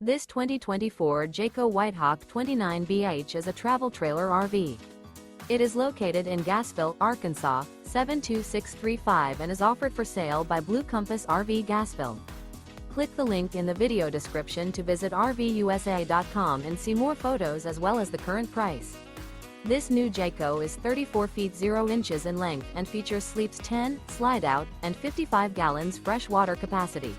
This 2024 Jayco White Hawk 29BH is a travel trailer RV. It is located in Gassville, Arkansas, 72635 and is offered for sale by Blue Compass RV Gassville. Click the link in the video description to visit RVUSA.com and see more photos as well as the current price. This new Jayco is 34 feet 0 inches in length and features sleeps 10, slide-out, and 55 gallons fresh water capacity.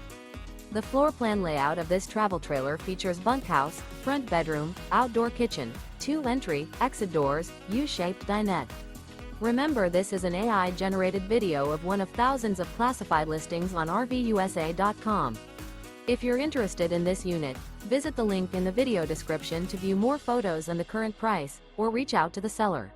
The floor plan layout of this travel trailer features bunkhouse, front bedroom, outdoor kitchen, 2 entry, exit doors, U-shaped dinette. Remember, this is an AI-generated video of one of thousands of classified listings on RVUSA.com. If you're interested in this unit, visit the link in the video description to view more photos and the current price, or reach out to the seller.